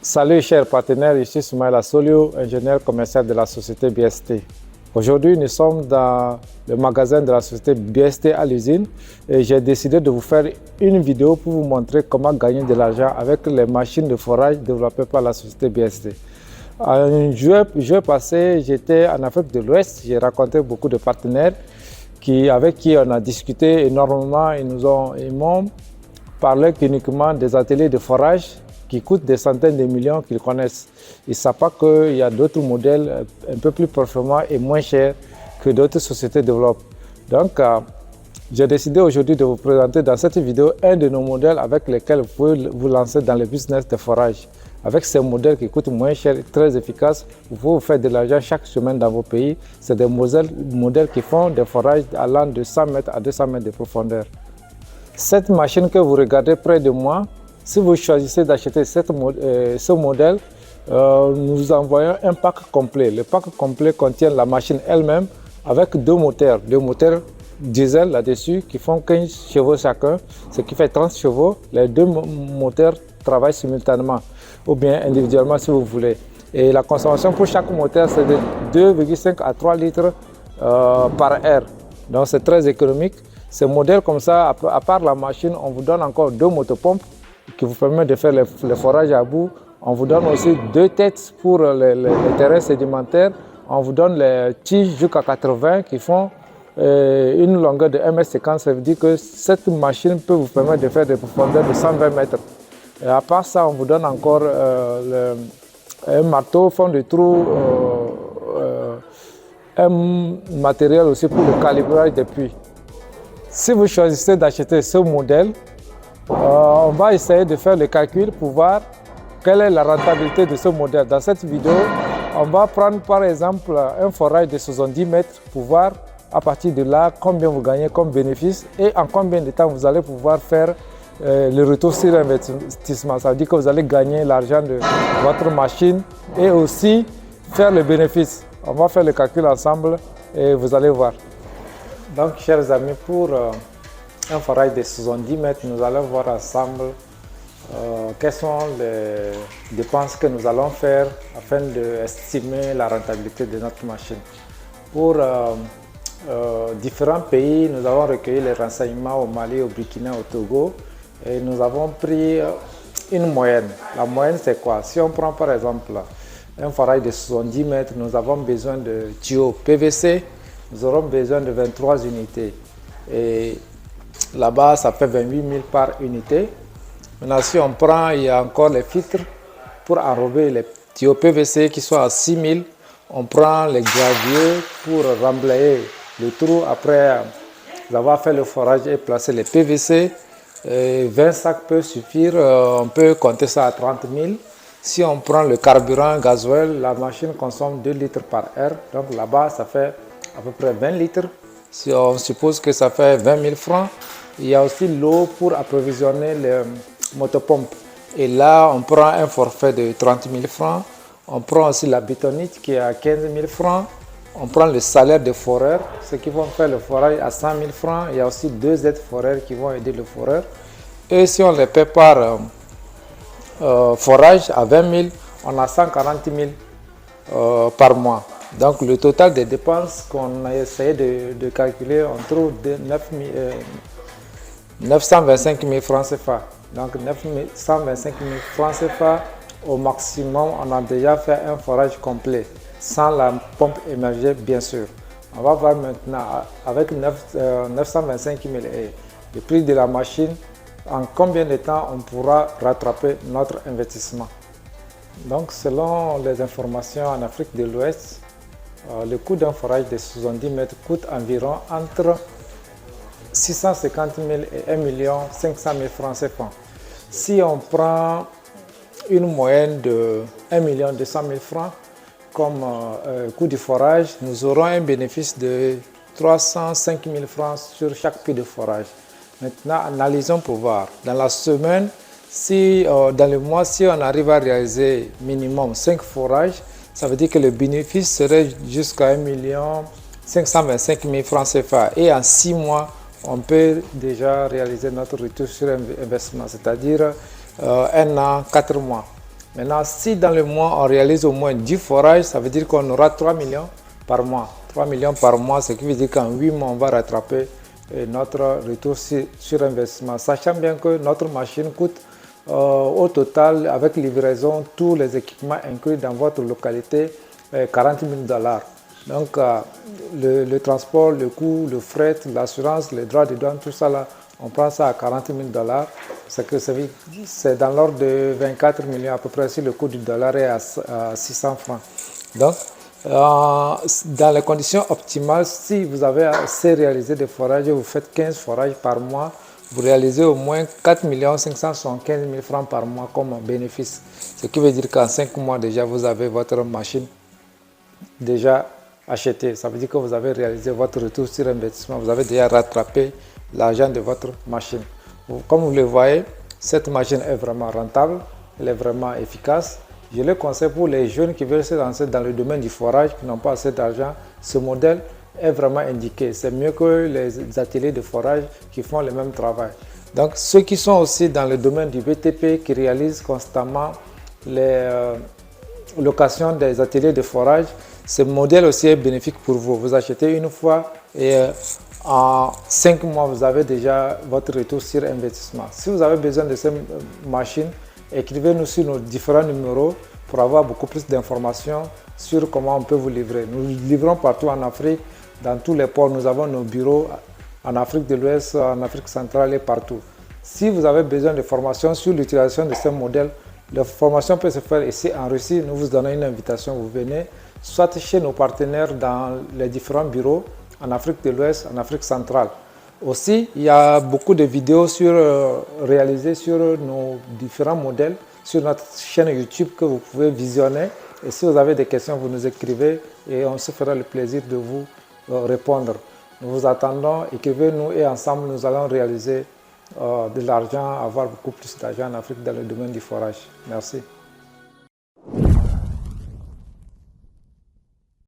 Salut chers partenaires, je suis Soumaïla Solio, ingénieur commercial de la société BST. Aujourd'hui, nous sommes dans le magasin de la société BST à l'usine et j'ai décidé de vous faire une vidéo pour vous montrer comment gagner de l'argent avec les machines de forage développées par la société BST. En juillet passé, j'étais en Afrique de l'Ouest, j'ai rencontré beaucoup de partenaires avec qui on a discuté énormément. Ils m'ont parlé uniquement des ateliers de forage qui coûtent des centaines de millions qu'ils connaissent. Ils ne savent pas qu'il y a d'autres modèles un peu plus performants et moins chers que d'autres sociétés développent. Donc, j'ai décidé aujourd'hui de vous présenter dans cette vidéo un de nos modèles avec lesquels vous pouvez vous lancer dans le business de forage. Avec ces modèles qui coûtent moins cher et très efficaces, vous pouvez vous faire de l'argent chaque semaine dans vos pays. C'est des modèles qui font des forages allant de 100 mètres à 200 mètres de profondeur. Cette machine que vous regardez près de moi, si vous choisissez d'acheter ce modèle, nous vous envoyons un pack complet. Le pack complet contient la machine elle-même avec deux moteurs diesel là-dessus qui font 15 chevaux chacun, ce qui fait 30 chevaux. Les deux moteurs travaillent simultanément ou bien individuellement si vous voulez. Et la consommation pour chaque moteur, c'est de 2,5 à 3 litres par heure. Donc c'est très économique. Ce modèle comme ça, à part la machine, on vous donne encore deux motopompes qui vous permettent de faire le forage à bout. On vous donne aussi deux têtes pour les terrains sédimentaires. On vous donne les tiges jusqu'à 80 qui font une longueur de 1,50 m. Ça veut dire que cette machine peut vous permettre de faire des profondeurs de 120 mètres. Et à part ça, on vous donne encore un marteau, fond de trou, un matériel aussi pour le calibrage des puits. Si vous choisissez d'acheter ce modèle, on va essayer de faire le calcul pour voir quelle est la rentabilité de ce modèle. Dans cette vidéo, on va prendre par exemple un forage de 70 mètres pour voir à partir de là combien vous gagnez comme bénéfice et en combien de temps vous allez pouvoir faire le retour sur investissement. Ça veut dire que vous allez gagner l'argent de votre machine et aussi faire le bénéfice. On va faire le calcul ensemble et vous allez voir. Donc, chers amis, pour un forage de 70 mètres, nous allons voir ensemble quelles sont les dépenses que nous allons faire afin d'estimer la rentabilité de notre machine. Pour différents pays, nous avons recueilli les renseignements au Mali, au Burkina, au Togo et nous avons pris une moyenne. La moyenne, c'est quoi? Si on prend par exemple un forage de 70 mètres, nous avons besoin de tuyaux PVC, nous aurons besoin de 23 unités. Et là-bas, ça fait 28 000 par unité. Maintenant, si on prend, il y a encore les filtres pour enrober les tuyaux PVC qui sont à 6 000. On prend les graviers pour remblayer le trou après avoir fait le forage et placer les PVC. 20 sacs peut suffire, on peut compter ça à 30 000. Si on prend le carburant gasoil, la machine consomme 2 litres par heure. Donc là-bas, ça fait à peu près 20 litres. Si on suppose que ça fait 20 000 francs, il y a aussi l'eau pour approvisionner les motopompes. Et là, on prend un forfait de 30 000 francs. On prend aussi la bétonite qui est à 15 000 francs. On prend le salaire des foreurs, ceux qui vont faire le forage à 100 000 francs. Il y a aussi 2 aides foreurs qui vont aider le foreur. Et si on les paie par forage à 20 000, on a 140 000 par mois. Donc le total des dépenses qu'on a essayé de calculer, on trouve 925 000 francs CFA. Donc 925 000 francs CFA, au maximum, on a déjà fait un forage complet, sans la pompe émergée bien sûr. On va voir maintenant avec 925 000 et le prix de la machine, en combien de temps on pourra rattraper notre investissement. Donc selon les informations en Afrique de l'Ouest, le coût d'un forage de 70 mètres coûte environ entre 650 000 et 1 500 000 francs CFA. Si on prend une moyenne de 1 200 000 francs comme coût du forage, nous aurons un bénéfice de 305 000 francs sur chaque puits de forage. Maintenant, analysons pour voir. Dans la semaine, dans le mois, si on arrive à réaliser minimum 5 forages, ça veut dire que le bénéfice serait jusqu'à 1 525 000 francs CFA. Et en 6 mois, on peut déjà réaliser notre retour sur investissement, c'est-à-dire 1 an, 4 mois. Maintenant, si dans le mois, on réalise au moins 10 forages, ça veut dire qu'on aura 3 millions par mois. 3 millions par mois, ce qui veut dire qu'en 8 mois, on va rattraper notre retour sur investissement. Sachant bien que notre machine coûte au total, avec livraison, tous les équipements inclus dans votre localité, 40 000 $. Donc, le transport, le coût, le fret, l'assurance, les droits de douane, tout ça là, on prend ça à 40 000 $. C'est dans l'ordre de 24 millions à peu près si le coût du dollar est à 600 francs. Donc, dans les conditions optimales, si vous avez assez réalisé des forages, vous faites 15 forages par mois, vous réalisez au moins 4 575 000 francs par mois comme bénéfice. Ce qui veut dire qu'en 5 mois déjà, vous avez votre machine déjà achetée. Ça veut dire que vous avez réalisé votre retour sur investissement. Vous avez déjà rattrapé l'argent de votre machine. Comme vous le voyez, cette machine est vraiment rentable, elle est vraiment efficace. Je le conseille pour les jeunes qui veulent se lancer dans le domaine du forage, qui n'ont pas assez d'argent. Ce modèle est vraiment indiqué. C'est mieux que les ateliers de forage qui font le même travail. Donc, ceux qui sont aussi dans le domaine du BTP, qui réalisent constamment les locations des ateliers de forage, ce modèle aussi est bénéfique pour vous. Vous achetez une fois et en 5 mois, vous avez déjà votre retour sur investissement. Si vous avez besoin de ces machines, écrivez-nous sur nos différents numéros pour avoir beaucoup plus d'informations sur comment on peut vous livrer. Nous livrons partout en Afrique, dans tous les ports. Nous avons nos bureaux en Afrique de l'Ouest, en Afrique centrale et partout. Si vous avez besoin de formations sur l'utilisation de ces modèles, la formation peut se faire ici en Russie. Nous vous donnons une invitation, vous venez, soit chez nos partenaires dans les différents bureaux, en Afrique de l'Ouest, en Afrique centrale. Aussi, il y a beaucoup de vidéos réalisées sur nos différents modèles sur notre chaîne YouTube que vous pouvez visionner. Et si vous avez des questions, vous nous écrivez et on se fera le plaisir de vous répondre. Nous vous attendons, écrivez-nous et ensemble nous allons réaliser de l'argent, avoir beaucoup plus d'argent en Afrique dans le domaine du forage. Merci.